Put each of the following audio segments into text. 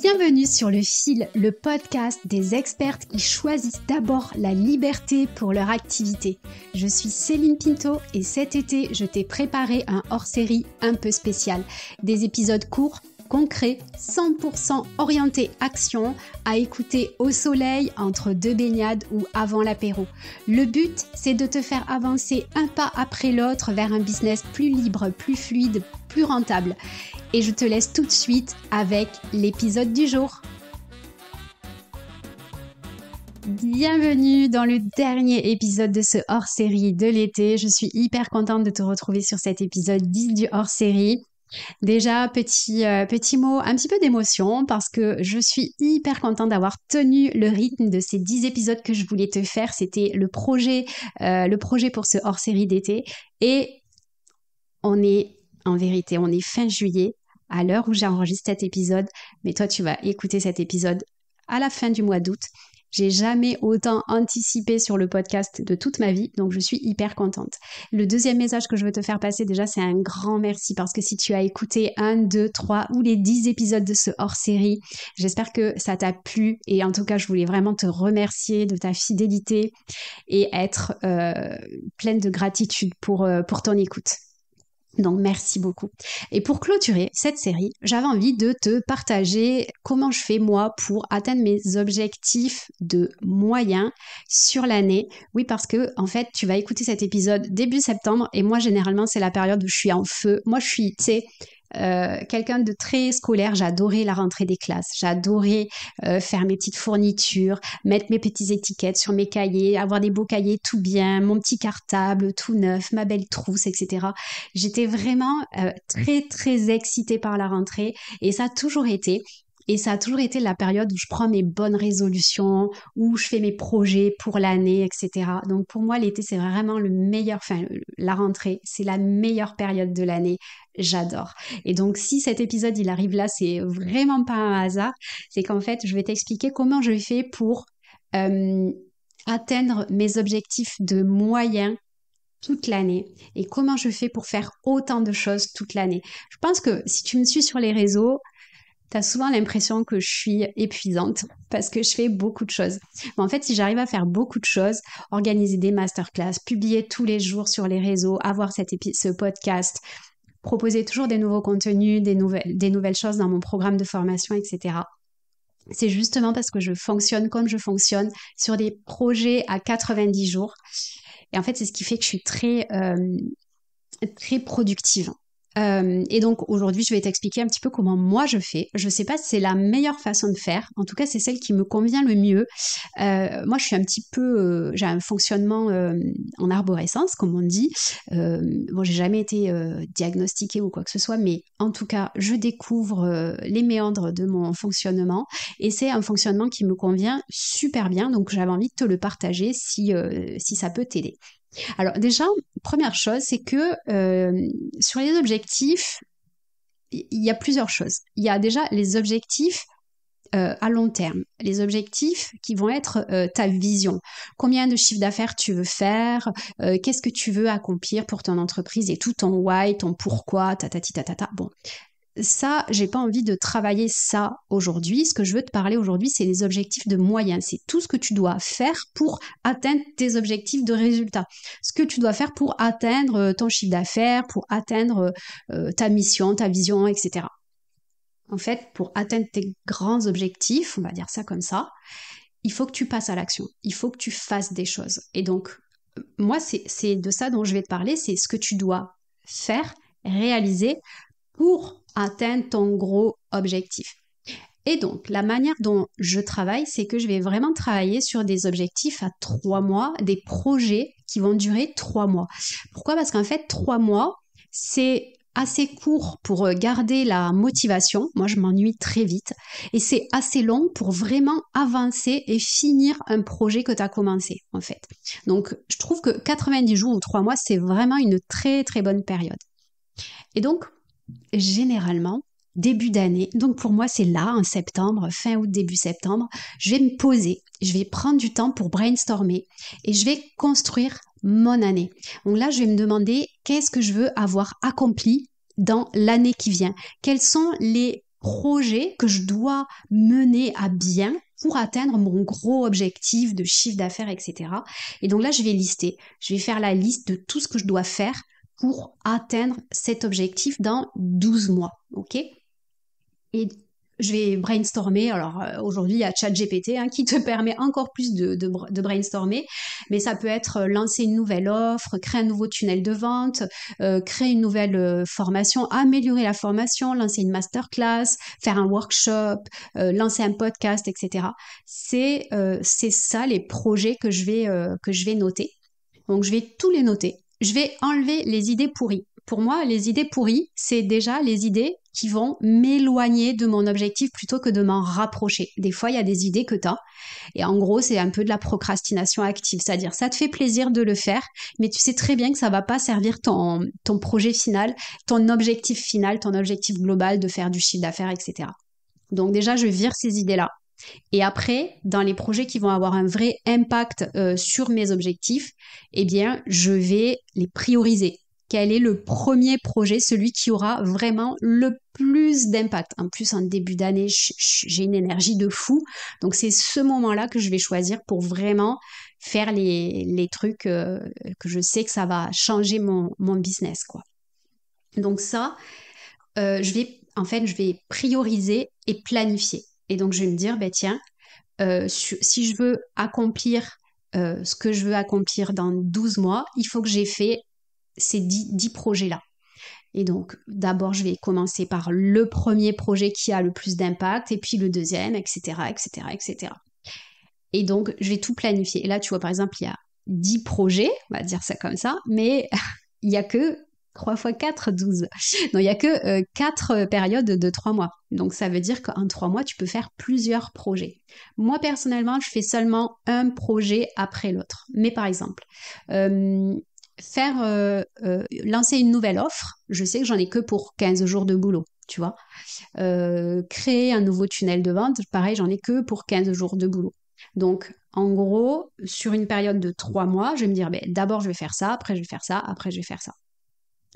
Bienvenue sur Le Fil, le podcast des expertes qui choisissent d'abord la liberté pour leur activité. Je suis Céline Pinto et cet été, je t'ai préparé un hors-série un peu spécial. Des épisodes courts, concrets, 100% orientés action, à écouter au soleil, entre deux baignades ou avant l'apéro. Le but, c'est de te faire avancer un pas après l'autre vers un business plus libre, plus fluide, plus rentable. Et je te laisse tout de suite avec l'épisode du jour. Bienvenue dans le dernier épisode de ce hors-série de l'été. Je suis hyper contente de te retrouver sur cet épisode 10 du hors-série. Déjà, petit mot, un petit peu d'émotion parce que je suis hyper contente d'avoir tenu le rythme de ces 10 épisodes que je voulais te faire. C'était le projet pour ce hors-série d'été. Et on est fin juillet à l'heure où j'enregistre cet épisode. Mais toi, tu vas écouter cet épisode à la fin du mois d'août. J'ai jamais autant anticipé sur le podcast de toute ma vie, donc je suis hyper contente. Le deuxième message que je veux te faire passer déjà, c'est un grand merci parce que si tu as écouté 1, 2, 3 ou les 10 épisodes de ce hors-série, j'espère que ça t'a plu et en tout cas, je voulais vraiment te remercier de ta fidélité et être pleine de gratitude pour ton écoute. Donc, merci beaucoup. Et pour clôturer cette série, j'avais envie de te partager comment je fais moi pour atteindre mes objectifs de moyens sur l'année. Oui, parce que en fait, tu vas écouter cet épisode début septembre et moi, généralement, c'est la période où je suis en feu. Moi, je suis, tu sais, quelqu'un de très scolaire. J'adorais la rentrée des classes, j'adorais faire mes petites fournitures, mettre mes petites étiquettes sur mes cahiers, avoir des beaux cahiers tout bien, mon petit cartable tout neuf, ma belle trousse, etc. J'étais vraiment très très excitée par la rentrée et ça a toujours été. Et ça a toujours été la période où je prends mes bonnes résolutions, où je fais mes projets pour l'année, etc. Donc pour moi, l'été, c'est vraiment la rentrée, c'est la meilleure période de l'année. J'adore. Et donc si cet épisode, il arrive là, c'est vraiment pas un hasard. C'est qu'en fait, je vais t'expliquer comment je fais pour atteindre mes objectifs de moyens toute l'année et comment je fais pour faire autant de choses toute l'année. Je pense que si tu me suis sur les réseaux, t'as souvent l'impression que je suis épuisante parce que je fais beaucoup de choses. Mais en fait, si j'arrive à faire beaucoup de choses, organiser des masterclass, publier tous les jours sur les réseaux, avoir ce podcast, proposer toujours des nouveaux contenus, des nouvelles choses dans mon programme de formation, etc. C'est justement parce que je fonctionne comme je fonctionne sur des projets à 90 jours. Et en fait, c'est ce qui fait que je suis très productive. Et donc aujourd'hui, je vais t'expliquer un petit peu comment moi je fais. Je sais pas si c'est la meilleure façon de faire. En tout cas, c'est celle qui me convient le mieux. Moi, je suis un petit peu, j'ai un fonctionnement en arborescence, comme on dit. Bon, j'ai jamais été diagnostiquée ou quoi que ce soit, mais en tout cas, je découvre les méandres de mon fonctionnement et c'est un fonctionnement qui me convient super bien. Donc, j'avais envie de te le partager si ça peut t'aider. Alors déjà, première chose, c'est que sur les objectifs, il y a plusieurs choses. Il y a déjà les objectifs à long terme, les objectifs qui vont être ta vision. Combien de chiffre d'affaires tu veux faire, qu'est-ce que tu veux accomplir pour ton entreprise et tout ton why, ton pourquoi, tatati tatata. Bon. Ça, j'ai pas envie de travailler ça aujourd'hui. Ce que je veux te parler aujourd'hui, c'est les objectifs de moyens. C'est tout ce que tu dois faire pour atteindre tes objectifs de résultats. Ce que tu dois faire pour atteindre ton chiffre d'affaires, pour atteindre ta mission, ta vision, etc. En fait, pour atteindre tes grands objectifs, on va dire ça comme ça, il faut que tu passes à l'action. Il faut que tu fasses des choses. Et donc, moi, c'est de ça dont je vais te parler. C'est ce que tu dois faire, réaliser pour atteindre ton gros objectif. Et donc, la manière dont je travaille, c'est que je vais vraiment travailler sur des objectifs à 3 mois, des projets qui vont durer 3 mois. Pourquoi ? Parce qu'en fait, 3 mois, c'est assez court pour garder la motivation. Moi, je m'ennuie très vite. Et c'est assez long pour vraiment avancer et finir un projet que tu as commencé, en fait. Donc, je trouve que 90 jours ou 3 mois, c'est vraiment une très, très bonne période. Et donc, généralement, début d'année, donc pour moi c'est là, en septembre, fin août, début septembre, je vais me poser, je vais prendre du temps pour brainstormer et je vais construire mon année. Donc là, je vais me demander qu'est-ce que je veux avoir accompli dans l'année qui vient. Quels sont les projets que je dois mener à bien pour atteindre mon gros objectif de chiffre d'affaires, etc. Et donc là, je vais faire la liste de tout ce que je dois faire pour atteindre cet objectif dans 12 mois, ok? Et je vais brainstormer. Alors aujourd'hui, il y a ChatGPT qui te permet encore plus de brainstormer, mais ça peut être lancer une nouvelle offre, créer un nouveau tunnel de vente, créer une nouvelle formation, améliorer la formation, lancer une masterclass, faire un workshop, lancer un podcast, etc. C'est ça les projets que je vais noter. Donc je vais tous les noter. Je vais enlever les idées pourries. Pour moi, les idées pourries, c'est déjà les idées qui vont m'éloigner de mon objectif plutôt que de m'en rapprocher. Des fois, il y a des idées que tu as. Et en gros, c'est un peu de la procrastination active. C'est-à-dire, ça te fait plaisir de le faire, mais tu sais très bien que ça va pas servir ton projet final, ton objectif final, ton objectif global de faire du chiffre d'affaires, etc. Donc déjà, je vire ces idées-là. Et après, dans les projets qui vont avoir un vrai impact sur mes objectifs, eh bien, je vais les prioriser. Quel est le premier projet, celui qui aura vraiment le plus d'impact? En plus, en début d'année, j'ai une énergie de fou. Donc, c'est ce moment-là que je vais choisir pour vraiment faire les trucs que je sais que ça va changer mon business, quoi. Donc ça, je vais prioriser et planifier. Et donc, je vais me dire, tiens, si je veux accomplir ce que je veux accomplir dans 12 mois, il faut que j'ai fait ces 10 projets-là. Et donc, d'abord, je vais commencer par le premier projet qui a le plus d'impact, et puis le deuxième, etc., etc., etc. Et donc, je vais tout planifier. Et là, tu vois, par exemple, il y a 10 projets, on va dire ça comme ça, mais il n'y a que 3 x 4, 12. Non, il n'y a que 4 périodes de 3 mois. Donc, ça veut dire qu'en 3 mois, tu peux faire plusieurs projets. Moi, personnellement, je fais seulement un projet après l'autre. Mais par exemple, lancer une nouvelle offre, je sais que j'en ai que pour 15 jours de boulot, tu vois. Créer un nouveau tunnel de vente, pareil, j'en ai que pour 15 jours de boulot. Donc, en gros, sur une période de 3 mois, je vais me dire, d'abord je vais faire ça, après je vais faire ça, après je vais faire ça.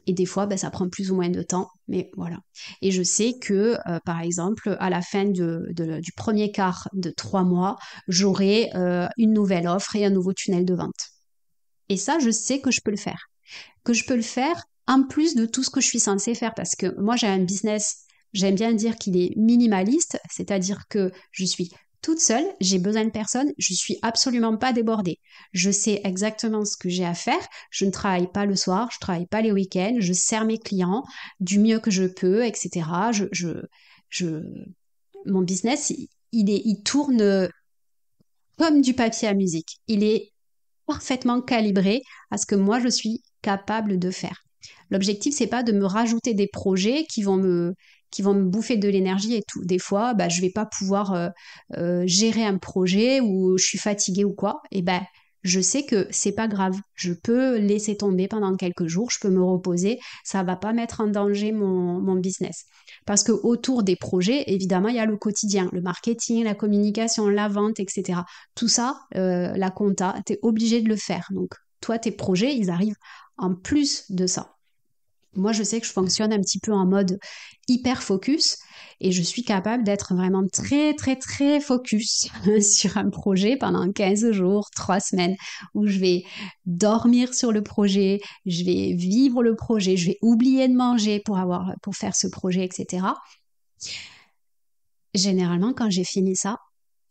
Et des fois, ça prend plus ou moins de temps, mais voilà. Et je sais que, par exemple, à la fin du premier quart de 3 mois, j'aurai une nouvelle offre et un nouveau tunnel de vente. Et ça, je sais que je peux le faire. Que je peux le faire en plus de tout ce que je suis censée faire, parce que moi, j'ai un business, j'aime bien dire qu'il est minimaliste, c'est-à-dire que je suis toute seule, j'ai besoin de personne, je suis absolument pas débordée. Je sais exactement ce que j'ai à faire, je ne travaille pas le soir, je travaille pas les week-ends, je sers mes clients du mieux que je peux, etc. Mon business, il tourne comme du papier à musique. Il est parfaitement calibré à ce que moi je suis capable de faire. L'objectif, c'est pas de me rajouter des projets qui vont me bouffer de l'énergie et tout. Des fois, je vais pas pouvoir gérer un projet ou je suis fatiguée ou quoi. Et je sais que c'est pas grave. Je peux laisser tomber pendant quelques jours, je peux me reposer. Ça va pas mettre en danger mon business. Parce que autour des projets, évidemment, il y a le quotidien, le marketing, la communication, la vente, etc. Tout ça, la compta, tu es obligé de le faire. Donc, toi, tes projets, ils arrivent en plus de ça. Moi, je sais que je fonctionne un petit peu en mode hyper focus et je suis capable d'être vraiment très, très, très focus sur un projet pendant 15 jours, 3 semaines, où je vais dormir sur le projet, je vais vivre le projet, je vais oublier de manger pour faire ce projet, etc. Généralement, quand j'ai fini ça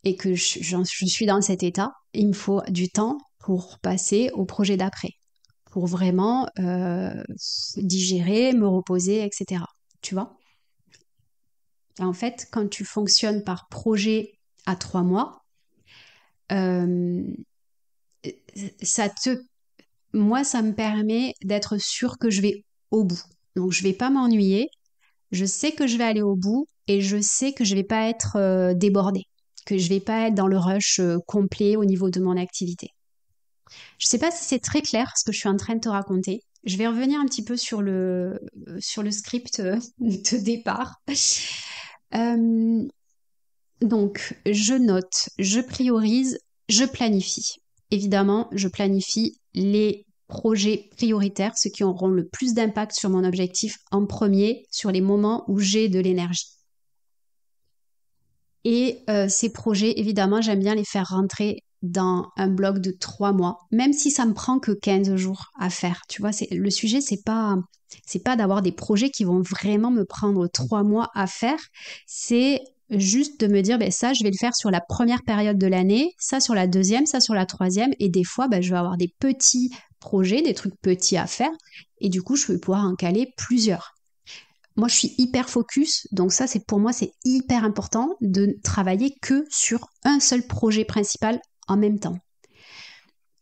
et que je suis dans cet état, il me faut du temps pour passer au projet d'après, pour vraiment digérer, me reposer, etc. Tu vois? En fait, quand tu fonctionnes par projet à 3 mois, moi, ça me permet d'être sûre que je vais au bout. Donc, je vais pas m'ennuyer, je sais que je vais aller au bout et je sais que je vais pas être débordée, que je vais pas être dans le rush complet au niveau de mon activité. Je sais pas si c'est très clair ce que je suis en train de te raconter. Je vais revenir un petit peu sur le script de départ. Donc, je note, je priorise, je planifie. Évidemment, je planifie les projets prioritaires, ceux qui auront le plus d'impact sur mon objectif en premier, sur les moments où j'ai de l'énergie. Et ces projets, évidemment, j'aime bien les faire rentrer dans un bloc de 3 mois, même si ça me prend que 15 jours à faire. Tu vois, le sujet, c'est pas d'avoir des projets qui vont vraiment me prendre 3 mois à faire. C'est juste de me dire, ben ça, je vais le faire sur la première période de l'année, ça sur la deuxième, ça sur la troisième. Et des fois, ben, je vais avoir des petits projets, des trucs petits à faire. Et du coup, je vais pouvoir en caler plusieurs. Moi, je suis hyper focus, donc ça, pour moi, c'est hyper important de travailler que sur un seul projet principal en même temps.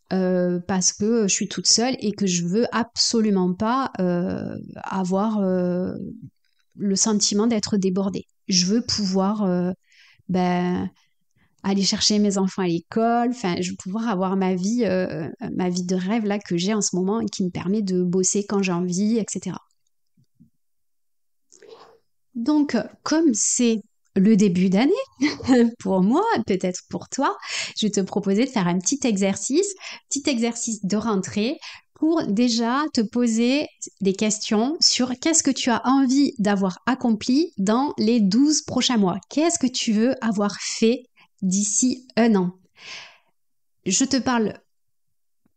Parce que je suis toute seule et que je veux absolument pas avoir le sentiment d'être débordée. Je veux pouvoir aller chercher mes enfants à l'école, enfin, je veux pouvoir avoir ma vie de rêve là que j'ai en ce moment et qui me permet de bosser quand j'ai envie, etc. Donc, comme c'est le début d'année, pour moi, peut-être pour toi, je vais te proposer de faire un petit exercice de rentrée pour déjà te poser des questions sur qu'est-ce que tu as envie d'avoir accompli dans les 12 prochains mois. Qu'est-ce que tu veux avoir fait d'ici un an? Je te parle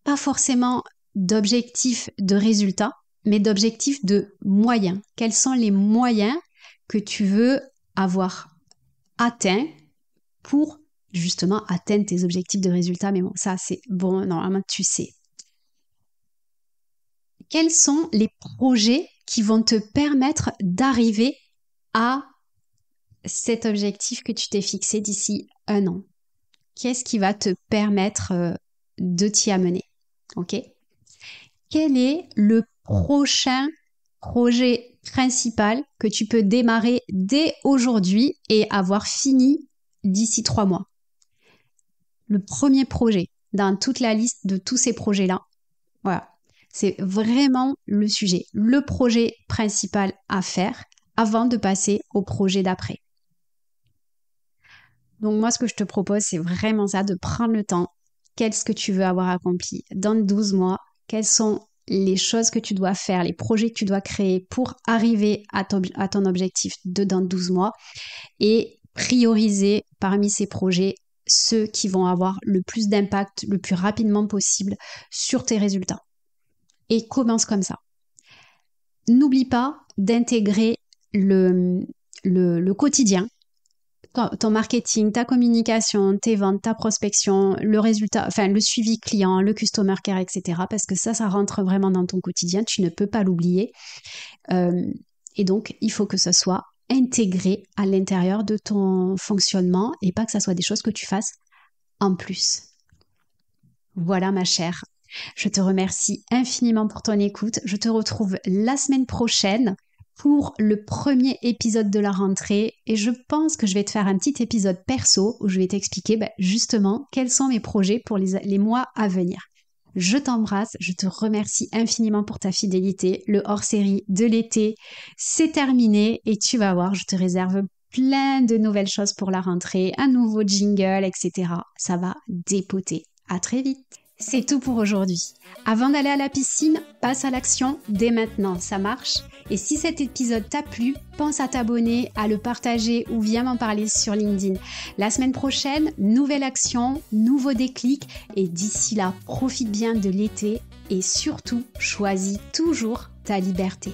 pas forcément d'objectifs de résultats, mais d'objectifs de moyens. Quels sont les moyens que tu veux avoir atteint pour justement atteindre tes objectifs de résultats? Mais bon, ça c'est bon, normalement tu sais. Quels sont les projets qui vont te permettre d'arriver à cet objectif que tu t'es fixé d'ici un an? Qu'est-ce qui va te permettre de t'y amener? Ok? Quel est le prochain projet principal que tu peux démarrer dès aujourd'hui et avoir fini d'ici 3 mois? Le premier projet dans toute la liste de tous ces projets-là. Voilà. C'est vraiment le sujet, le projet principal à faire avant de passer au projet d'après. Donc moi, ce que je te propose, c'est vraiment ça, de prendre le temps. Qu'est-ce que tu veux avoir accompli dans 12 mois? Quelles sont les choses que tu dois faire, les projets que tu dois créer pour arriver à ton objectif dans 12 mois et prioriser parmi ces projets ceux qui vont avoir le plus d'impact le plus rapidement possible sur tes résultats. Et commence comme ça. N'oublie pas d'intégrer le quotidien, ton marketing, ta communication, tes ventes, ta prospection, le résultat, enfin le suivi client, le customer care, etc. Parce que ça rentre vraiment dans ton quotidien, tu ne peux pas l'oublier. Et donc, il faut que ce soit intégré à l'intérieur de ton fonctionnement et pas que ça soit des choses que tu fasses en plus. Voilà ma chère. Je te remercie infiniment pour ton écoute. Je te retrouve la semaine prochaine pour le premier épisode de la rentrée et je pense que je vais te faire un petit épisode perso où je vais t'expliquer justement quels sont mes projets pour les mois à venir. Je t'embrasse, je te remercie infiniment pour ta fidélité. Le hors-série de l'été, c'est terminé et tu vas voir, je te réserve plein de nouvelles choses pour la rentrée, un nouveau jingle, etc. Ça va dépoter. À très vite. C'est tout pour aujourd'hui. Avant d'aller à la piscine, passe à l'action dès maintenant, ça marche? Et si cet épisode t'a plu, pense à t'abonner, à le partager ou viens m'en parler sur LinkedIn. La semaine prochaine, nouvelle action, nouveau déclic et d'ici là, profite bien de l'été et surtout, choisis toujours ta liberté.